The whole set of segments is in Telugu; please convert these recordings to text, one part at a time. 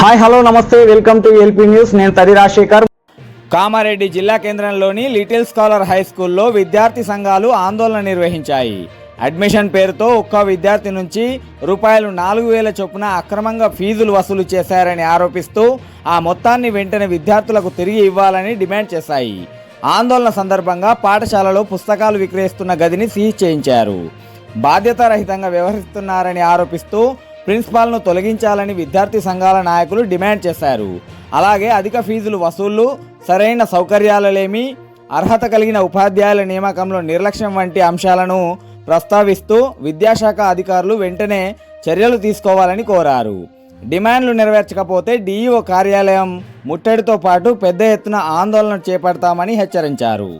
హాయ్ హలో నమస్తే వెల్కమ్ టు ఎల్పీ న్యూస్. నేను తడి రాజశేఖర్. కామారెడ్డి జిల్లా కేంద్రంలోని లిటిల్ స్కాలర్ హై స్కూల్లో విద్యార్థి సంఘాలు ఆందోళన నిర్వహించాయి. అడ్మిషన్ పేరుతో ఒక్క విద్యార్థి నుంచి రూపాయలు 4,000 చొప్పున అక్రమంగా ఫీజులు వసూలు చేశారని ఆరోపిస్తూ ఆ మొత్తాన్ని వెంటనే విద్యార్థులకు తిరిగి ఇవ్వాలని డిమాండ్ చేశాయి. ఆందోళన సందర్భంగా పాఠశాలలో పుస్తకాలు విక్రయిస్తున్న గదిని సీజ్ చేయించారు. బాధ్యతారహితంగా వ్యవహరిస్తున్నారని ఆరోపిస్తూ ప్రిన్సిపాల్ను తొలగించాలని విద్యార్థి సంఘాల నాయకులు డిమాండ్ చేశారు. అలాగే అధిక ఫీజులు వసూళ్లు, సరైన సౌకర్యాలలేమి, అర్హత కలిగిన ఉపాధ్యాయుల నియామకంలో నిర్లక్ష్యం వంటి అంశాలను ప్రస్తావిస్తూ విద్యాశాఖ అధికారులు వెంటనే చర్యలు తీసుకోవాలని కోరారు. డిమాండ్లు నెరవేర్చకపోతే డీఈఓ కార్యాలయం ముట్టడితో పాటు పెద్ద ఎత్తున ఆందోళన చేపడతామని హెచ్చరించారు.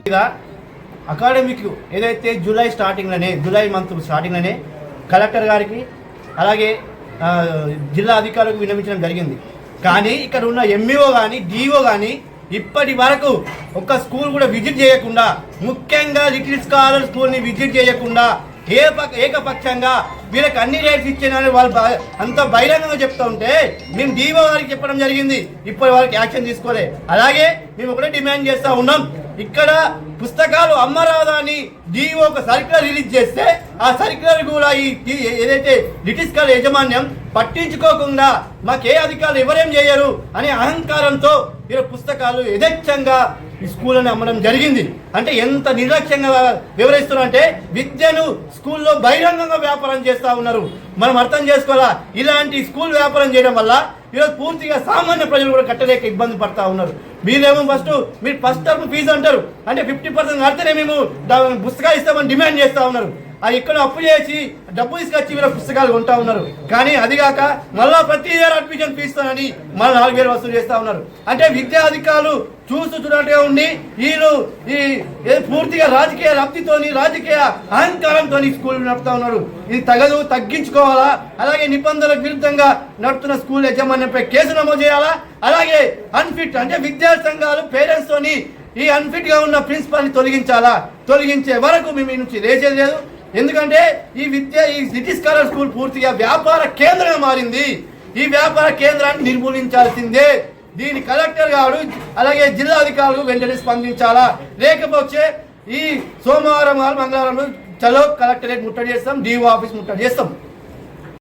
అకాడమిక్ ఏదైతే జూలై మంత్ స్టార్టింగ్లోనే కలెక్టర్ గారికి అలాగే జిల్లా అధికారులకు విన్నవించడం జరిగింది. కానీ ఇక్కడ ఉన్న ఎంఈఓ కానీ డిఓ కానీ ఇప్పటి వరకు ఒక స్కూల్ కూడా విజిట్ చేయకుండా, ముఖ్యంగా లిటిల్ స్కాలర్ స్కూల్ని విజిట్ చేయకుండా ఏకపక్షంగా వీళ్ళకి అన్ని రేట్స్ ఇచ్చేనని వాళ్ళు అంత బహిరంగంగా చెప్తూ ఉంటే మేము డిఓ గారికి చెప్పడం జరిగింది. ఇప్పటి వరకు యాక్షన్ తీసుకోలే. అలాగే మేము ఒకటే డిమాండ్ చేస్తూ ఉన్నాం, ఇక్కడ పుస్తకాలు అమ్మరాదా అని డిఓ ఒక సర్క్యులర్ రిలీజ్ చేస్తే ఆ సర్క్యులర్ కూడా ఈ ఏదైతే లిటిల్ స్కాలర్ యాజమాన్యం పట్టించుకోకుండా మాకే అధికారులు ఎవరేం చేయరు అనే అహంకారంతో వీళ్ళ పుస్తకాలు యథేచ్ఛంగా ఈ స్కూళ్ళని అమ్మడం జరిగింది. అంటే ఎంత నిర్లక్ష్యంగా వివరిస్తున్నారంటే విద్యను స్కూల్లో బహిరంగంగా వ్యాపారం చేస్తూ ఉన్నారు. మనం అర్థం చేసుకోవాలా, ఇలాంటి స్కూల్ వ్యాపారం చేయడం వల్ల ఈరోజు పూర్తిగా సామాన్య ప్రజలు కూడా కట్టలేక ఇబ్బంది పడతా ఉన్నారు. మీరేమో మీరు ఫస్ట్ టర్మ్ ఫీజు అంటారు, అంటే 50% కడితేనే మేము పుస్తకాలు ఇస్తామని డిమాండ్ చేస్తూ ఉన్నారు. అది ఇక్కడ అప్పు చేసి డబ్బు తీసుకొచ్చి వీళ్ళ పుస్తకాలు కొంటా ఉన్నారు. కానీ అదిగాక మళ్ళా ప్రతి ఇయర్ అడ్మిషన్ ఫీజుతోనని మళ్ళీ 4,000 వసూలు చేస్తూ ఉన్నారు. అంటే విద్యా అధికారులు చూస్తున్నట్టుగా ఉండి వీళ్ళు ఈ పూర్తిగా రాజకీయ లబ్ధితోని, రాజకీయ అహంకారంతో స్కూల్ నడుపుతా ఉన్నారు. ఇది తగదు, తగ్గించుకోవాలా. అలాగే నిబంధనలకు విరుద్ధంగా నడుపుతున్న స్కూల్ యాజమాన్యంపై కేసు నమోదు చేయాలా. అలాగే అన్ఫిట్ అంటే విద్యా సంఘాలు పేరెంట్స్ తోని ఈ అన్ఫిట్ గా ఉన్న ప్రిన్సిపాల్ ని తొలగించాలా. తొలగించే వరకు మేము ఈ నుంచి లేచేది లేదు. ఎందుకంటే ఈ లిటిల్ స్కాలర్ స్కూల్ పూర్తిగా వ్యాపార కేంద్రంగా మారింది. ఈ వ్యాపార కేంద్రాన్ని నిర్మూలించాల్సిందే. దీని కలెక్టర్ గారు అలాగే జిల్లా అధికారులు వెంటనే స్పందించాలా. లేకపోతే ఈ సోమవారం మంగళవారం చలో కలెక్టరేట్ ముట్టడి చేస్తాం, డిఓ ఆఫీస్ ముట్టడి చేస్తాం.